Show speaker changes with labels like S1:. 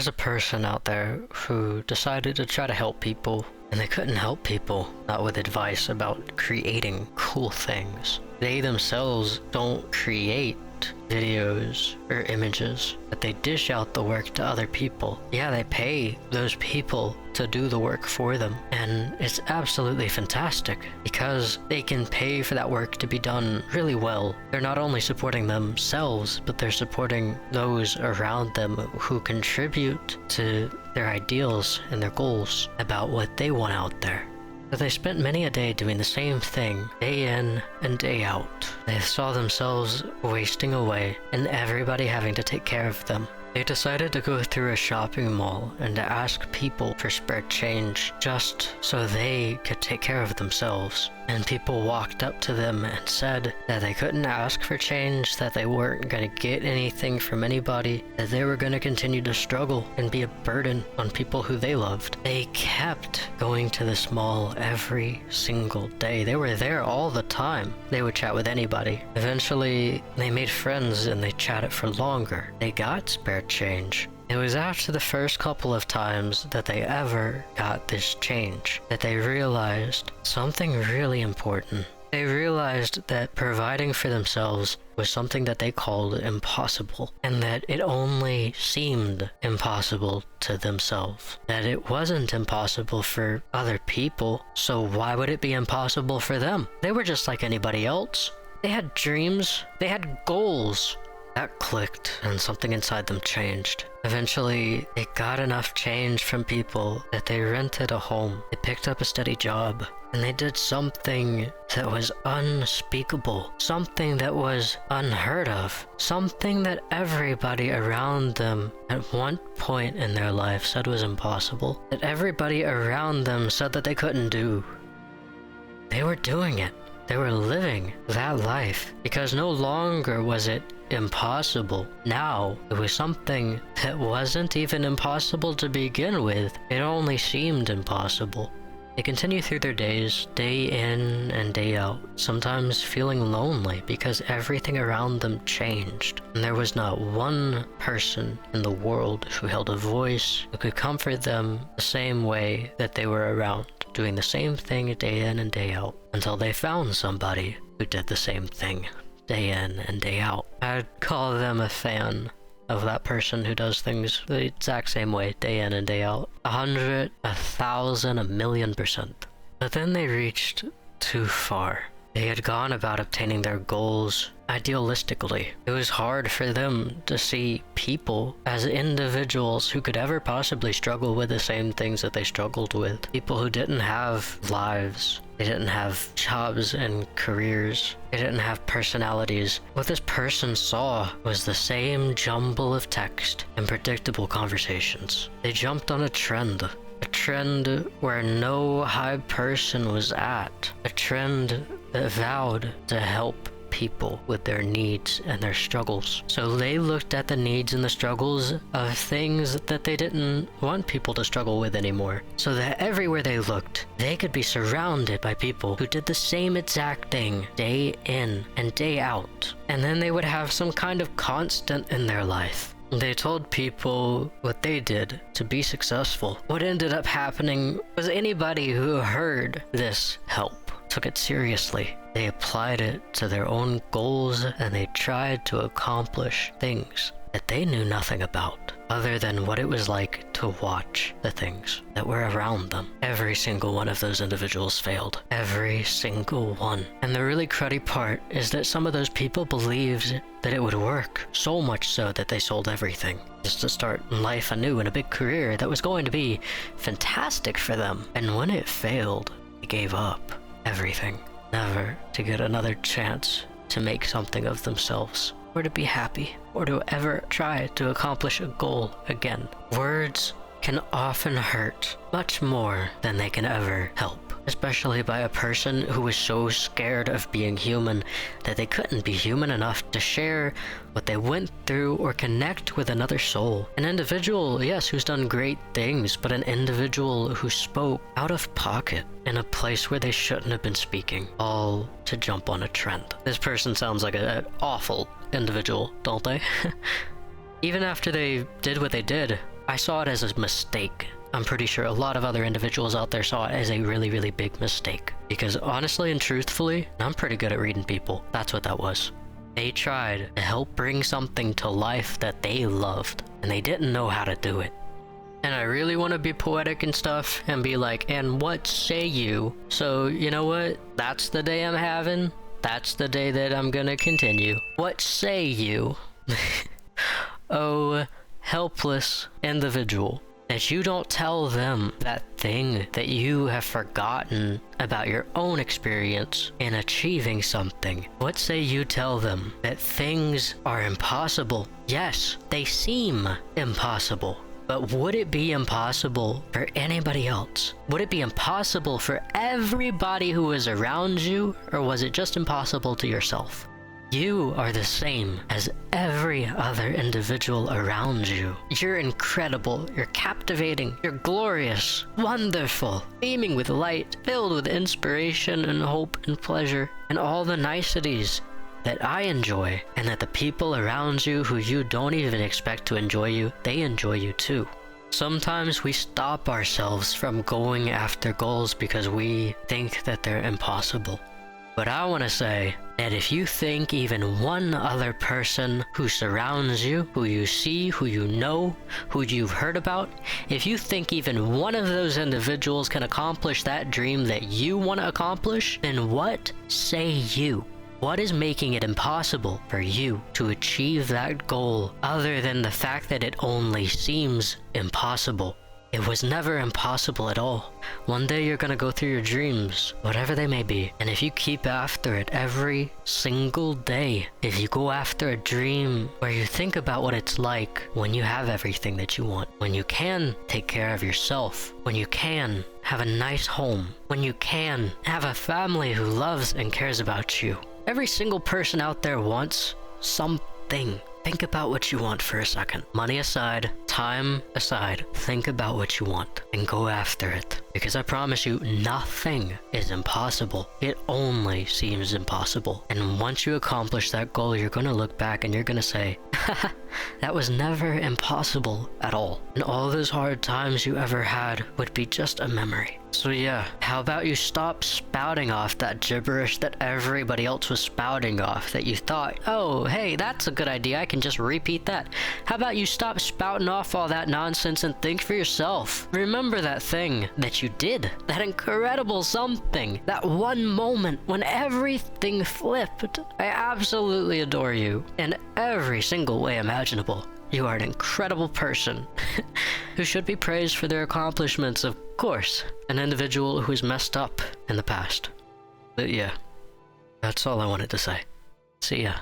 S1: There's a person out there who decided to try to help people, and they couldn't help people, not with advice about creating cool things. They themselves don't create videos or images, but they dish out the work to other people. Yeah, they pay those people to do the work for them, and it's absolutely fantastic because they can pay for that work to be done really well. They're not only supporting themselves, but they're supporting those around them who contribute to their ideals and their goals about what they want out there. But they spent many a day doing the same thing, day in and day out. They saw themselves wasting away and everybody having to take care of them. They decided to go through a shopping mall and to ask people for spare change just so they could take care of themselves. And people walked up to them and said that they couldn't ask for change, that they weren't going to get anything from anybody, that they were going to continue to struggle and be a burden on people who they loved. They kept going to this mall every single day. They were there all the time. They would chat with anybody. Eventually, they made friends and they chatted for longer. They got spare change. It was after the first couple of times that they ever got this change that they realized something really important. They realized that providing for themselves was something that they called impossible, and that it only seemed impossible to themselves. That it wasn't impossible for other people, so why would it be impossible for them? They were just like anybody else. They had dreams, they had goals. That clicked, and something inside them changed. Eventually, they got enough change from people that they rented a home. They picked up a steady job, and they did something that was unspeakable, something that was unheard of, something that everybody around them at one point in their life said was impossible, that everybody around them said that they couldn't do. They were doing it. They were living that life, because no longer was it impossible. Now, it was something that wasn't even impossible to begin with. It only seemed impossible. They continue through their days, day in and day out, sometimes feeling lonely because everything around them changed. And there was not one person in the world who held a voice, who could comfort them the same way that they were around, doing the same thing day in and day out, until they found somebody who did the same thing day in and day out. I'd call them a fan of that person who does things the exact same way day in and day out. 100, 1,000, 1,000,000%. But then they reached too far. They had gone about obtaining their goals idealistically. It was hard for them to see people as individuals who could ever possibly struggle with the same things that they struggled with. People who didn't have lives. They didn't have jobs and careers. They didn't have personalities. What this person saw was the same jumble of text and predictable conversations. They jumped on a trend where no high person was at, a trend that vowed to help people with their needs and their struggles. So they looked at the needs and the struggles of things that they didn't want people to struggle with anymore, so that everywhere they looked, they could be surrounded by people who did the same exact thing day in and day out. And then they would have some kind of constant in their life. They told people what they did to be successful. What ended up happening was anybody who heard this help took it seriously. They applied it to their own goals and they tried to accomplish things that they knew nothing about, other than what it was like to watch the things that were around them. Every single one of those individuals failed. Every single one. And the really cruddy part is that some of those people believed that it would work, so much so that they sold everything just to start life anew in a big career that was going to be fantastic for them. And when it failed, they gave up everything, never to get another chance to make something of themselves, or to be happy, or to ever try to accomplish a goal again. Words can often hurt much more than they can ever help, especially by a person who was so scared of being human that they couldn't be human enough to share what they went through or connect with another soul. An individual, yes, who's done great things, but an individual who spoke out of pocket in a place where they shouldn't have been speaking, all to jump on a trend. This person sounds like an awful individual, don't they? Even after they did what they did, I saw it as a mistake. I'm pretty sure a lot of other individuals out there saw it as a really, really big mistake. Because honestly and truthfully, I'm pretty good at reading people. That's what that was. They tried to help bring something to life that they loved, and they didn't know how to do it. And I really want to be poetic and stuff and be like, and what say you? So, you know what? That's the day I'm having. That's the day that I'm gonna continue. What say you? Oh, helpless individual, that you don't tell them that thing that you have forgotten about your own experience in achieving something. What say you tell them that things are impossible? Yes, they seem impossible. But would it be impossible for anybody else? Would it be impossible for everybody who was around you, or was it just impossible to yourself? You are the same as every other individual around you. You're incredible, you're captivating, you're glorious, wonderful, beaming with light, filled with inspiration and hope and pleasure, and all the niceties that I enjoy, and that the people around you who you don't even expect to enjoy you, they enjoy you too. Sometimes we stop ourselves from going after goals because we think that they're impossible. But I want to say that if you think even one other person who surrounds you, who you see, who you know, who you've heard about, if you think even one of those individuals can accomplish that dream that you want to accomplish, then what say you? What is making it impossible for you to achieve that goal other than the fact that it only seems impossible? It was never impossible at all. One day you're gonna go through your dreams, whatever they may be, and if you keep after it every single day, if you go after a dream where you think about what it's like when you have everything that you want, when you can take care of yourself, when you can have a nice home, when you can have a family who loves and cares about you. Every single person out there wants something. Think about what you want for a second. Money aside, time aside, think about what you want and go after it. Because I promise you, nothing is impossible. It only seems impossible. And once you accomplish that goal, you're gonna look back and you're gonna say, haha, that was never impossible at all. And all those hard times you ever had would be just a memory. So yeah, how about you stop spouting off that gibberish that everybody else was spouting off, that you thought, oh, hey, that's a good idea, I can just repeat that. How about you stop spouting off all that nonsense and think for yourself? Remember that thing that you did, that incredible something, that one moment when everything flipped. I absolutely adore you in every single way imaginable. You are an incredible person who should be praised for their accomplishments, of course. An individual who's messed up in the past. But yeah, that's all I wanted to say. See ya.